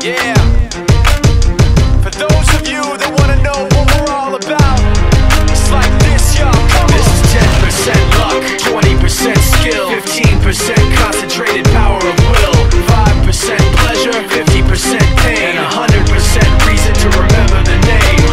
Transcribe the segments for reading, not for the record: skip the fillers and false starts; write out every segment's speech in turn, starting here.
Yeah. For those of you that wanna know what we're all about, it's like this, y'all. This is 10% luck, 20% skill, 15% concentrated power of will, 5% pleasure, 50% pain, and 100% reason to remember the name.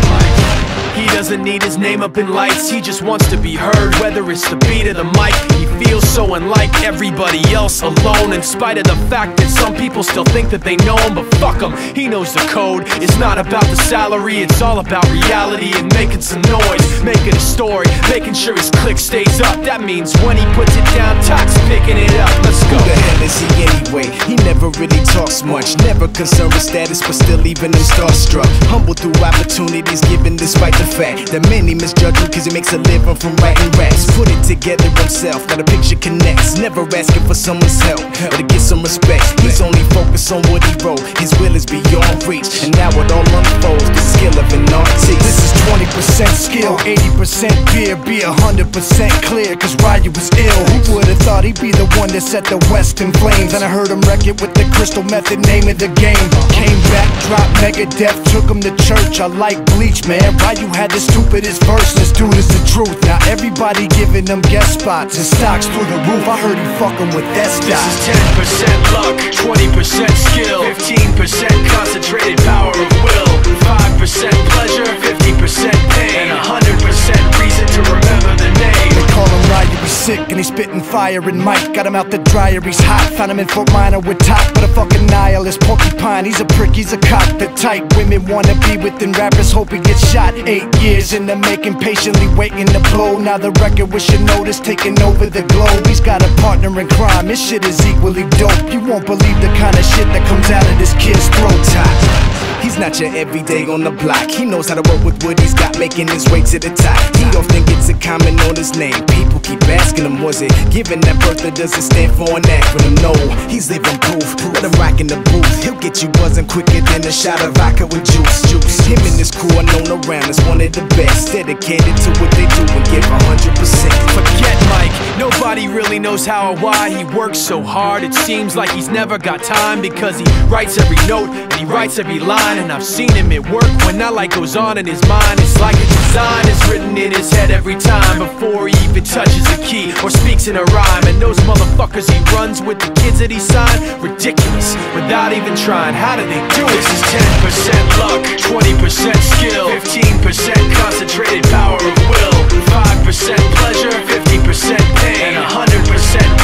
He doesn't need his name up in lights, he just wants to be heard, whether it's the beat or the mic. He feels so unlike everybody else, alone, in spite of the fact that some people still think that they know him. But fuck him, he knows the code. It's not about the salary, it's all about reality and making some noise, making a story, making sure his click stays up. That means when he puts it down, Tox picking it up. Let's go. Who the hell is he anyway? He never really talks much, never concerned with status, but still even him starstruck. Humble through opportunities given despite the fact that many misjudge him cause he makes a living from writing raps. Put it together himself, now the picture connects, never asking for someone's help or to get some respect. He's only focused on what he wrote, his will is beyond reach, and now it all unfolds, the skill of an artist. This is 20% skill, 80% fear, be 100% clear, cause Ryu was ill. Who would've thought he'd be the one that set the West in flames? And I heard him wreck it with the crystal method, name of the game. Came back, dropped Megadeth, took him to church. I like Bleach, man, Ryu had the stupidest verse. This dude is the truth. Now everybody giving them guest spots and stocks through the roof. I heard he fucking with that stock. This is 10% luck, 20% skill, 15% concentrated power of will, 5% pleasure, 50% pain, and 100% reason to remember the name. They call him Ryu, he's sick and he's spitting fire and Mike got him out the dryer, he's hot. Found him in Fort Minor with top, but a fucking nihilist porcupine. He's a prick, he's a cock. The type women wanna be within, rappers hope he gets shot. 8 years in the making, patiently waiting to blow. Now the record with your notice taking over the globe. He's got a partner in crime, this shit is equally dope. You won't believe the kind of shit that comes out of this kid's throat. He's not your everyday on the block. He knows how to work with what he's got, making his way to the top. He often gets a comment on his name. People keep asking him, was it given that birth that doesn't stand for an acronym? No, he's living proof. Let him rock in the booth. He'll get you buzzing quicker than a shot of vodka with juice. Him and his crew are known around as one of the best, dedicated to what they do and give 100%. Forget Mike, nobody really knows how or why he works so hard. It seems like he's never got time, because he writes every note and he writes every line. And I've seen him at work when that light goes on in his mind. It's like a design is written in his head every time, before he even touches a key or speaks in a rhyme. And those motherfuckers he runs with, the kids that he signed, ridiculous, without even trying. How do they do it? This is 10% luck, 20% skill, 15% concentrated power of will, 5% pleasure, 50% pain, and 100%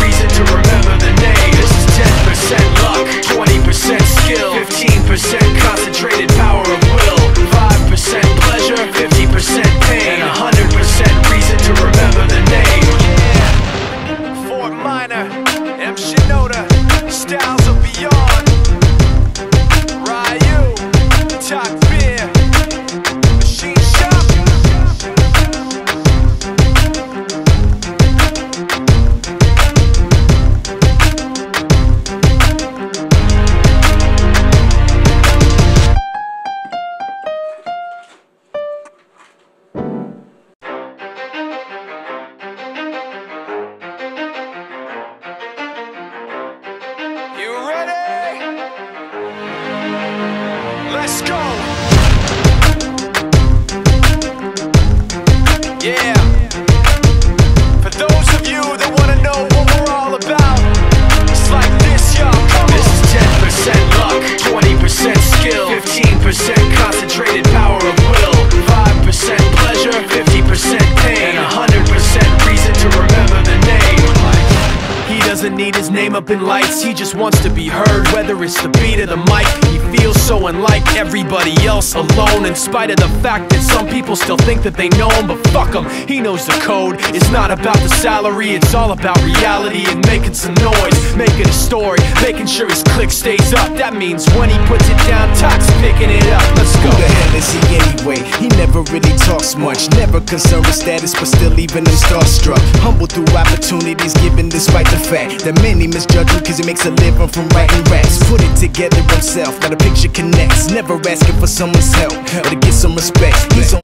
reason to remember the name. This is 10% luck, 20% skill, 15% concentrated power of will, 5% pleasure, 50% pain, and 100% reason to remember the name. Yeah. Fort Minor, M. Shinoda, styles of beyond. Ryu, Talk Beer, Machine Shop. Let's go! Yeah. For those of you that wanna know what we're all about, it's like this, y'all. This is 10% luck, 20% skill, 15% concentrated power of will, 5% pleasure, 50% pain, and 100% reason to remember the name. He doesn't need his name up in lights, he just wants to be heard, whether it's the beat or the mic. He feels so unlike everybody else, alone, in spite of the fact that some people still think that they know him. But fuck him, he knows the code. It's not about the salary, it's all about reality and making some noise, making a story, making sure his click stays up. That means when he puts it down, Tox picking it up. Let's go. Who the hell is he anyway? He never really talks much, never concerned with status, but still even him starstruck. Humble through opportunities given despite the fact that many misjudge him cause he makes a living from writing raps. Put it together himself, now the picture connects, never asking for someone's help or to get some respect.